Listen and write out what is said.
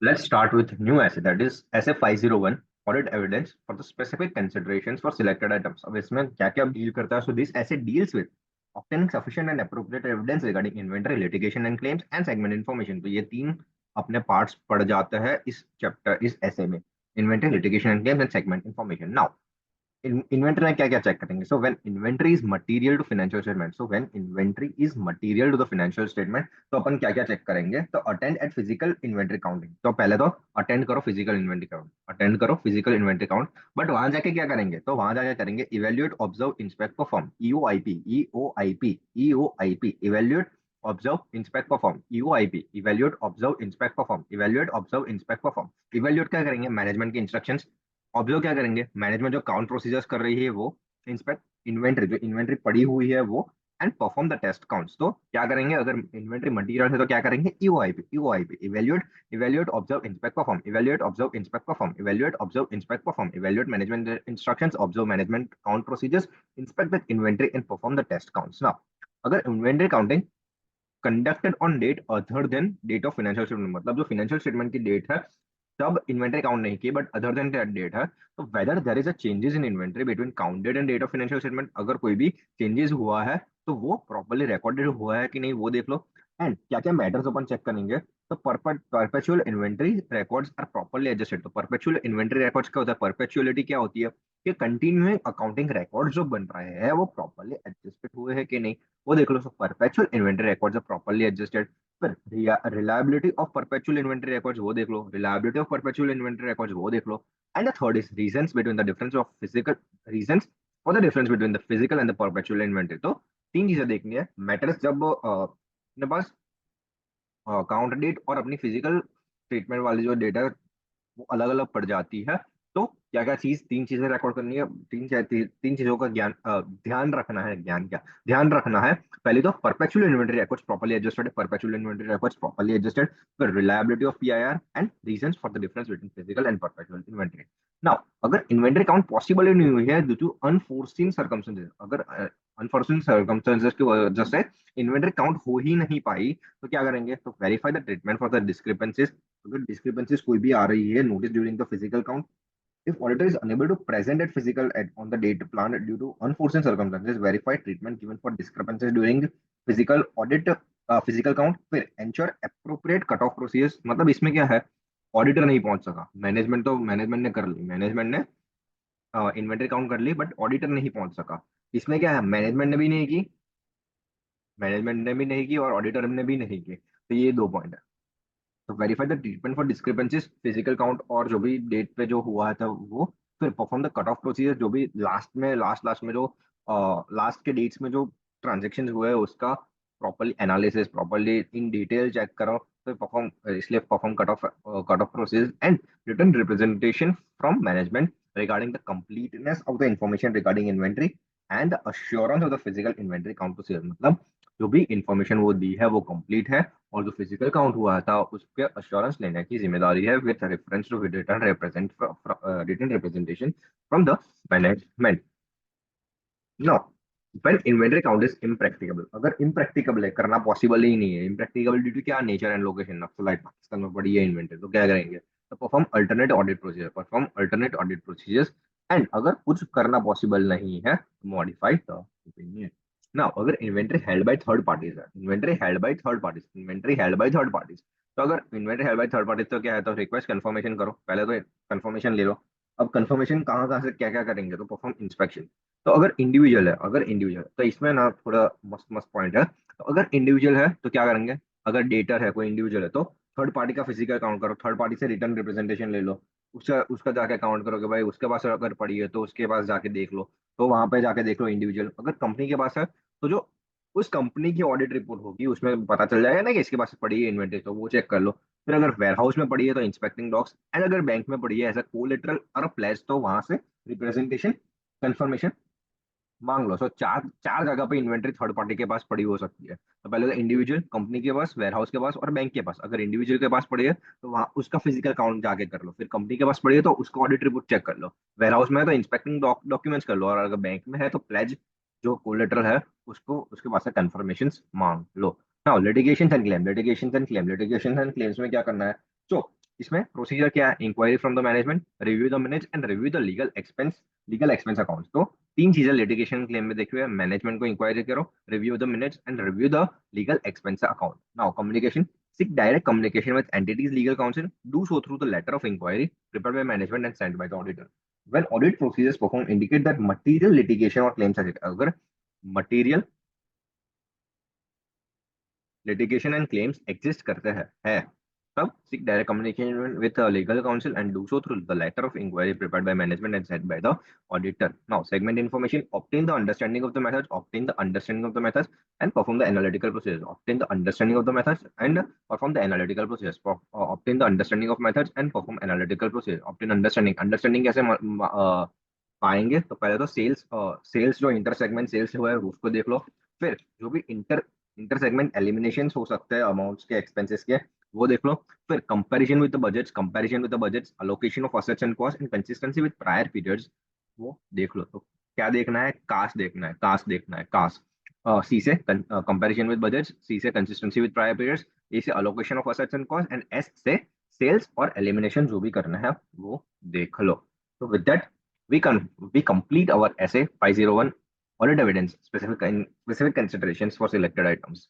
Let's start with new essay, that is essay 501, audit evidence for the specific considerations for selected items. अब इसमें क्या क्या deal करता है? So this essay deals with obtaining sufficient and appropriate evidence regarding inventory, litigation and claims and segment information. तो ये तीन अपने पार्ट्स पढ़ जाते हैं इस चैप्टर, इस essay में, inventory, litigation and claims and segment information. Now inventory में क्या क्या चेक करेंगे? So when inventory is material to financial statement, so when inventory is material to the financial statement, तो अपन क्या क्या चेक करेंगे? तो attend at physical inventory counting, तो पहले तो अटेंड करो फिजिकल इन्वेंट्री काउंट, अटेंड करो फिजिकल इन्वेंट्री काउंट। बट वहां जाके क्या करेंगे? तो वहां जाके करेंगे evaluate, observe, inspect, perform, EOIP, EOIP, EOIP, evaluate, observe, inspect, perform, EOIP, evaluate, observe, inspect, perform, evaluate, observe, inspect, perform. Evaluate क्या करेंगे? मैनेजमेंट की इंस्ट्रक्शंस। ऑब्जर्व क्या करेंगे? मैनेजमेंट जो काउंट प्रोसीजर्स कर रही है वो। इंस्पेक्ट इन्वेंट्री, जो इन्वेंट्री पड़ी हुई है वो। And perform the test counts, तो क्या करेंगे? अगर इन्वेंट्री मटीरियल है तो क्या करेंगे? EOIP, EOIP, evaluate, evaluate, observe, inspect, perform, evaluate, observe, inspect, perform, evaluate, observe, inspect, perform, evaluate management instructions, observe management count procedures, inspect the inventory and perform the test counts. Now अगर inventory counting conducted on date other than date of financial statement, मतलब जो financial statement की date है तब inventory count नहीं की, but other than that date है, तो whether there is a changes in inventory between count date and date of financial statement, अगर कोई भी चेंजेस हुआ है तो वो प्रॉपर्ली रिकॉर्डेड हुआ है कि नहीं वो देख लो। एंड क्या क्या मैटर्स अपन चेक करेंगे? तो perpetual inventory records are properly adjusted. तो परपेचुअल इन्वेंट्री रिकॉर्ड्स क्या होता है? परपेचुअलिटी क्या होती है? कि कंटिन्यूइंग अकाउंटिंग रिकॉर्ड्स जो बन रहे हैं वो प्रॉपर्ली एडजस्टेड हुए हैं कि नहीं वो देख लो। So perpetual inventory records are properly adjusted. फिर reliability of perpetual inventory records वो देख लो, reliability of perpetual inventory records वो देख लो। And the third is reasons between the difference of physical, reasons for the difference between the physical and the perpetual inventory. तो तीन चीजें देखनी है। मैटर्स जब अपने पास काउंट डेट और अपनी फिजिकल ट्रीटमेंट वाली जो डेटा वो अलग अलग पड़ जाती है, तो क्या क्या चीज, तीन चीजें रिकॉर्ड करनी है। तीन चीजों का ज्ञान ध्यान रखना है। ज्ञान क्या ध्यान रखना है? पहले तो perpetual inventory records properly adjusted, perpetual inventory records properly adjusted. फिर reliability of PIR and reasons for the difference between physical and perpetual inventory. Now अगर इन्वेंटरी काउंट पॉसिबल ही नहीं हुई है ड्यू टू अनफोर्सीन सर्कमस्टेंसेस, अगर unforeseen circumstances की वजह से इन्वेंटरी काउंट हो ही नहीं पाई, तो क्या करेंगे? तो verify the treatment for the discrepancies. अगर डिस्क्रिपेंसीज कोई भी आ रही है, notice during the physical count. If auditor is unable to present at physical at on the date planned due to unforeseen circumstances, verify treatment given for discrepancies during physical audit, physical count। फिर ensure appropriate cut off procedures। मतलब इसमें क्या है? Auditor नहीं पहुंच सका, management तो management ने कर ली, मैनेजमेंट ने इन्वेंटरी काउंट कर ली, बट ऑडिटर नहीं पहुंच सका। इसमें क्या है? मैनेजमेंट ने भी नहीं की, मैनेजमेंट ने भी नहीं की और ऑडिटर ने भी नहीं की, तो ये दो पॉइंट है। तो verify the treatment for discrepancies, physical count और जो भी डेट पे जो हुआ था वो। फिर perform the cut off procedure, जो भी लास्ट में जो लास्ट के डेट्स में जो ट्रांजेक्शन हुए हैं उसका properly analysis, properly in detail check करो। फिर परफॉर्म, इसलिए perform cut off procedure and return representation from management regarding the completeness of the information regarding inventory and the assurance of the physical inventory count to sale. मतलब जो भी information वो दी है वो complete है, और जो फिजिकल काउंट हुआ था उसके अश्योरेंस लेने की जिम्मेदारी है with reference to return representation from the management. No when inventory count is impracticable, अगर इम्प्रैक्टिकेबल है, करना पॉसिबल ही नहीं है, इम्प्रैक्टिकेबल ड्यू टू क्या? Nature and location, Naxalite Pakistan में पड़ी है इन्वेंटरी, तो क्या करेंगे? तो perform alternate audit procedure, perform alternate audit procedures. And अगर कुछ करना पॉसिबल नहीं है, मॉडिफाई द ओपिनियन। ना अगर inventory held by third parties है, inventory held by third parties, inventory held by third parties, तो अगर inventory held by third parties तो क्या है? तो रिक्वेस्ट कंफर्मेशन करो, पहले तो कंफर्मेशन ले लो। अब कंफर्मेशन कहाँ कहाँ से क्या क्या करेंगे? तो परफॉर्म इंस्पेक्शन। तो अगर इंडिविजुअल है, अगर इंडिविजुअल तो इसमें ना थोड़ा मस्त मस्त पॉइंट है। तो अगर इंडिविजुअल है तो क्या करेंगे? अगर डेटर है, कोई इंडिविजुअल है, तो थर्ड पार्टी का फिजिकल काउंट करो, थर्ड पार्टी से रिटर्न रिप्रेजेंटेशन ले लो। उसका उसका जाके काउंट करो कि भाई उसके पास अगर पड़ी है तो उसके पास जाके देख लो। तो वहां पे जाके देख लो इंडिविजुअल। अगर कंपनी के पास है तो जो उस कंपनी की ऑडिट रिपोर्ट होगी उसमें पता चल जाएगा ना कि इसके पास पड़ी है इन्वेंटरी, तो वो चेक कर लो। फिर अगर वेयरहाउस में पड़ी है तो इंस्पेक्टिंग डॉक्स, एंड अगर बैंक में पड़ी है एज अ कोलेटरल और प्लेज तो वहां से रिप्रेजेंटेशन कंफर्मेशन मांग लो। सो चार चार जगह पे इन्वेंट्री थर्ड पार्टी के पास पड़ी हो सकती है। तो पहले तो इंडिविजुअल, कंपनी के पास, वेयरहाउस के पास और बैंक के पास। अगर इंडिविजुअल के पास पड़ी है तो वहाँ उसका फिजिकल काउंट जाके कर लो। फिर कंपनी के पास पड़ी है तो उसका ऑडिट रिपोर्ट चेक कर लो। वेयरहाउस में है तो इंस्पेक्टिंग डॉक्यूमेंट्स कर लो, और अगर बैंक में है तो प्लेज जो कोलेटरल है उसको उसके पास से कंफर्मेशन मांग लो। Now litigation and claim, litigation and claim, litigation and claims में क्या करना है? सो इसमें प्रोसीजर क्या है? Inquiry from the management, review the minutes and review the legal expense account. तो तीन चीजें लिटिगेशन क्लेम में देखिए, मैनेजमेंट को इंक्वायरी करो, review the minutes and review the legal expense account. Now communication, seek direct communication with entities legal counsel, do so through the letter of inquiry prepared by management and sent by the auditor. When audit procedures performed indicate that material litigation or claims are, अगर material litigation and claims exist करते हैं है, तब seek direct communication with legal counsel and do so through the letter of inquiry prepared by management and sent by the auditor. Now segment information, obtain the understanding of the methods, obtain the understanding of the methods and perform the analytical process, obtain the understanding of the methods and perform the analytical process, obtain the understanding of methods and perform analytical process, obtain understanding कैसे पाएंगे? तो पहले तो sales जो inter segment sales हुआ है उसको देख लो। फिर जो भी इंटर सेगमेंट एलिमिनेशन हो सकते हैं अमाउंट्स के, एक्सपेंसेस के, वो देख लो। फिर comparison with the budgets, allocation of assets and cost and consistency with prior periods, वो देख लो। तो क्या देखना है? कास्ट देखना है, कास्ट। सी से कंपैरिजन विद बजट्स, सी से कंसिस्टेंसी विद प्रायर पीरियड्स, ए से allocation of assets and cost and S से सेल्स और एलिमिनेशन जो भी करना है वो देख लो। तो with that we complete our essay 501 audit evidence specific considerations for selected items.